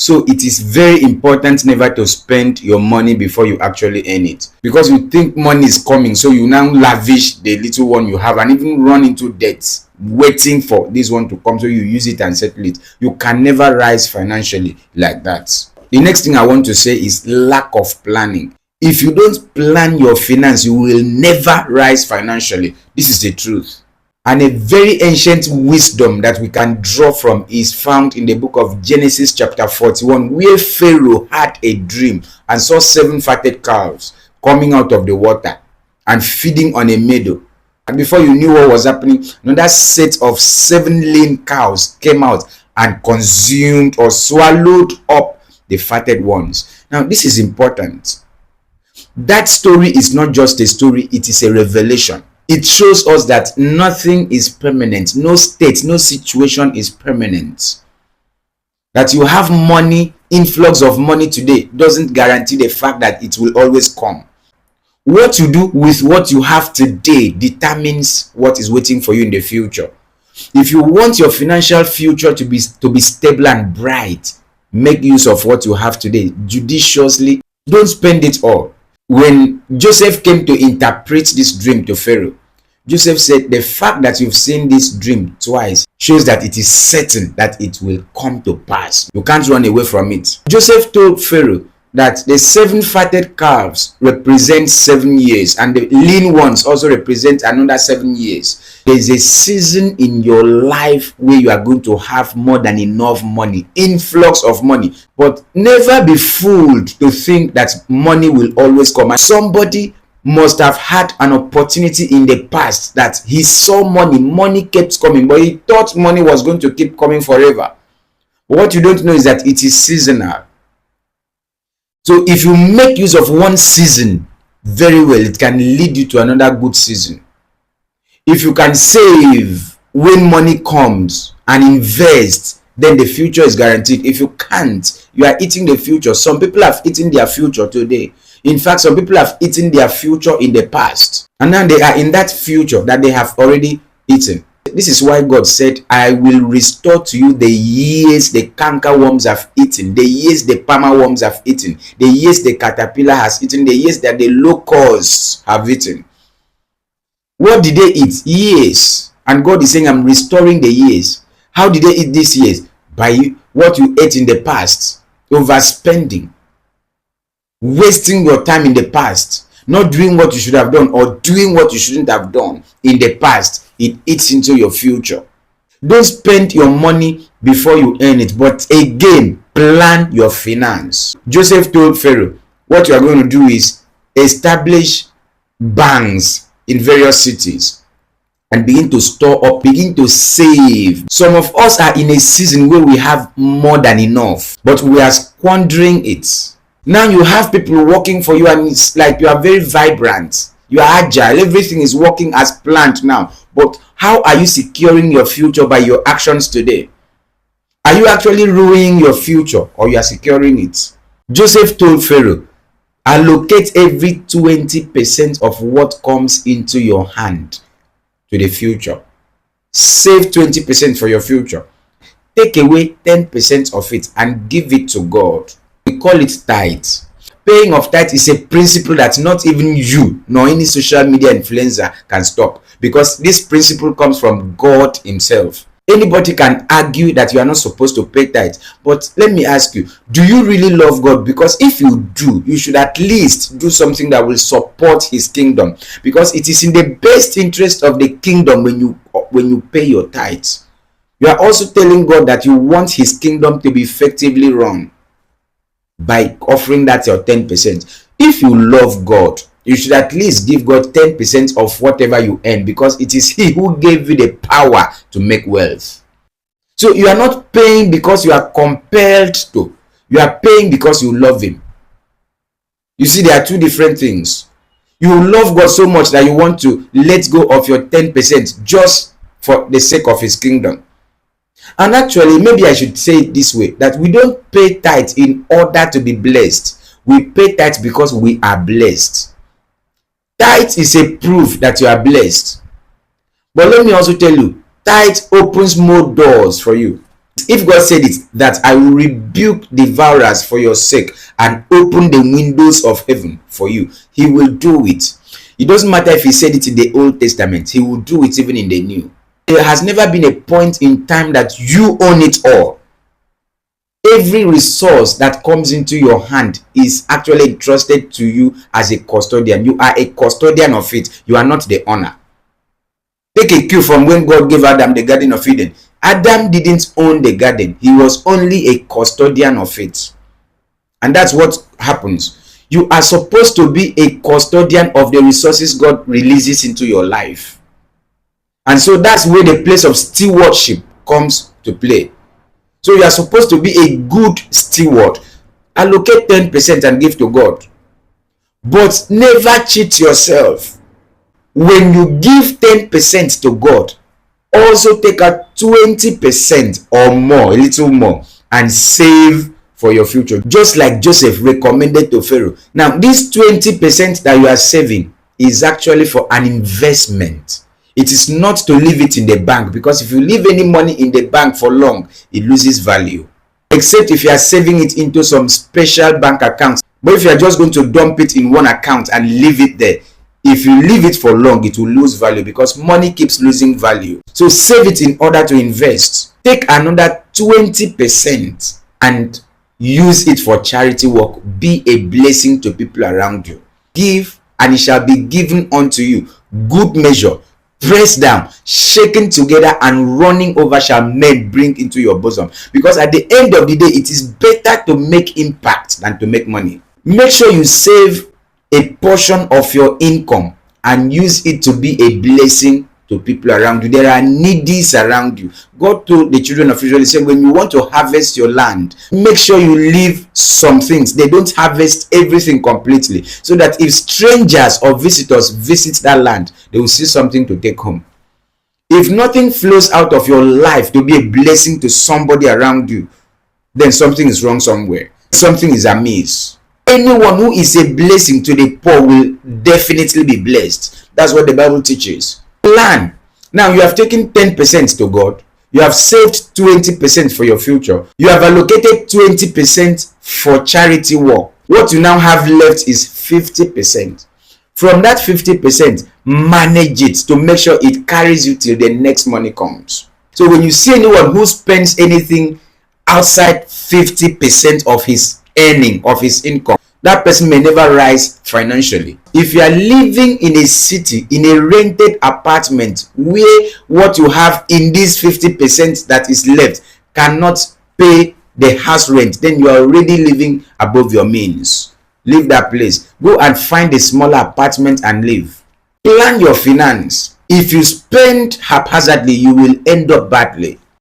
So it is very important never to spend your money before you actually earn it, because you think money is coming, so you now lavish the little one you have and even run into debt waiting for this one to come, so you use it and settle it. You can never rise financially like that. The next thing I want to say is lack of planning. If you don't plan your finance, you will never rise financially. This is the truth. And a very ancient wisdom that we can draw from is found in the book of Genesis chapter 41, where Pharaoh had a dream and saw 7 fatted calves coming out of the water and feeding on a meadow. And before you knew what was happening, another set of 7 lean cows came out and consumed or swallowed up the fatted ones. Now, this is important. That story is not just a story, it is a revelation. It shows us that nothing is permanent. No state, no situation is permanent. That you have money, influx of money today, doesn't guarantee the fact that it will always come. What you do with what you have today determines what is waiting for you in the future. If you want your financial future to be stable and bright, make use of what you have today judiciously. Don't spend it all. When Joseph came to interpret this dream to Pharaoh, Joseph said, the fact that you've seen this dream twice shows that it is certain that it will come to pass. You can't run away from it. Joseph told Pharaoh that the 7 fatted calves represent 7 years and the lean ones also represent another 7 years. There is a season in your life where you are going to have more than enough money, influx of money. But never be fooled to think that money will always come. And somebody must have had an opportunity in the past that he saw money kept coming, but he thought money was going to keep coming forever. But what you don't know is that it is seasonal. So if you make use of one season very well, it can lead you to another good season. If you can save when money comes and invest, then the future is guaranteed. If you can't, you are eating the future. Some people have eaten their future today. In fact, some people have eaten their future in the past, and now they are in that future that they have already eaten. This is why God said, I will restore to you the years the cankerworms have eaten, the years the palmer worms have eaten, the years the caterpillar has eaten, the years that the locusts have eaten. What did they eat? Years. And God is saying, I'm restoring the years. How did they eat these years? By what you ate in the past. Overspending. Wasting your time in the past. Not doing what you should have done or doing what you shouldn't have done in the past. It eats into your future. Don't spend your money before you earn it, but again, plan your finance. Joseph told Pharaoh, what you are going to do is establish banks in various cities and begin to store up, begin to save. Some of us are in a season where we have more than enough, but we are squandering it. Now you have people working for you and it's like you are very vibrant. You are agile. Everything is working as planned now. But how are you securing your future by your actions today? Are you actually ruining your future or you are securing it? Joseph told Pharaoh, allocate every 20% of what comes into your hand to the future. Save 20% for your future. Take away 10% of it and give it to God. We call it tithe. Paying of tithe is a principle that not even you nor any social media influencer can stop, because this principle comes from God himself. Anybody can argue that you are not supposed to pay tithe, but let me ask you, do you really love God? Because if you do, you should at least do something that will support his kingdom, because it is in the best interest of the kingdom when you pay your tithe. You are also telling God that you want his kingdom to be effectively run by offering that your 10%. If you love God, you should at least give God 10% of whatever you earn, because it is he who gave you the power to make wealth. So you are not paying because you are compelled to. You are paying because you love him. You see, there are two different things. You love God so much that you want to let go of your 10% just for the sake of his kingdom. And actually, maybe I should say it this way, that we don't pay tithe in order to be blessed. We pay tithe because we are blessed. Tithe is a proof that you are blessed. But let me also tell you, tithe opens more doors for you. If God said it, that I will rebuke devourers for your sake and open the windows of heaven for you, he will do it. It doesn't matter if he said it in the Old Testament, he will do it even in the New. There has never been a point in time that you own it all. Every resource that comes into your hand is actually entrusted to you as a custodian. You are a custodian of it. You are not the owner. Take a cue from when God gave Adam the Garden of Eden. Adam didn't own the garden. He was only a custodian of it. And that's what happens. You are supposed to be a custodian of the resources God releases into your life. And so that's where the place of stewardship comes to play. So you are supposed to be a good steward. Allocate 10% and give to God. But never cheat yourself. When you give 10% to God, also take out 20% or more, a little more, and save for your future. Just like Joseph recommended to Pharaoh. Now, this 20% that you are saving is actually for an investment. It is not to leave it in the bank, because if you leave any money in the bank for long, it loses value. Except if you are saving it into some special bank accounts. But if you are just going to dump it in one account and leave it there, if you leave it for long, it will lose value, because money keeps losing value. So save it in order to invest. Take another 20% and use it for charity work. Be a blessing to people around you. Give, and it shall be given unto you. Good measure, pressed down, shaken together, and running over shall men bring into your bosom. Because at the end of the day, it is better to make impact than to make money. Make sure you save a portion of your income and use it to be a blessing to people around you. There are needies around you. God told the children of Israel, he said, when you want to harvest your land, make sure you leave some things. They don't harvest everything completely, so that if strangers or visitors visit that land, they will see something to take home. If nothing flows out of your life to be a blessing to somebody around you, then something is wrong somewhere. Something is amiss. Anyone who is a blessing to the poor will definitely be blessed. That's what the Bible teaches. Plan. Now you have taken 10% to God. You have saved 20% for your future. You have allocated 20% for charity work. What you now have left is 50%. From that 50%, manage it to make sure it carries you till the next money comes. So when you see anyone who spends anything outside 50% of his earning, of his income, that person may never rise financially. If you are living in a city, in a rented apartment, where what you have in this 50% that is left cannot pay the house rent, then you are already living above your means. Leave that place. Go and find a smaller apartment and live. Plan your finance. If you spend haphazardly, you will end up badly.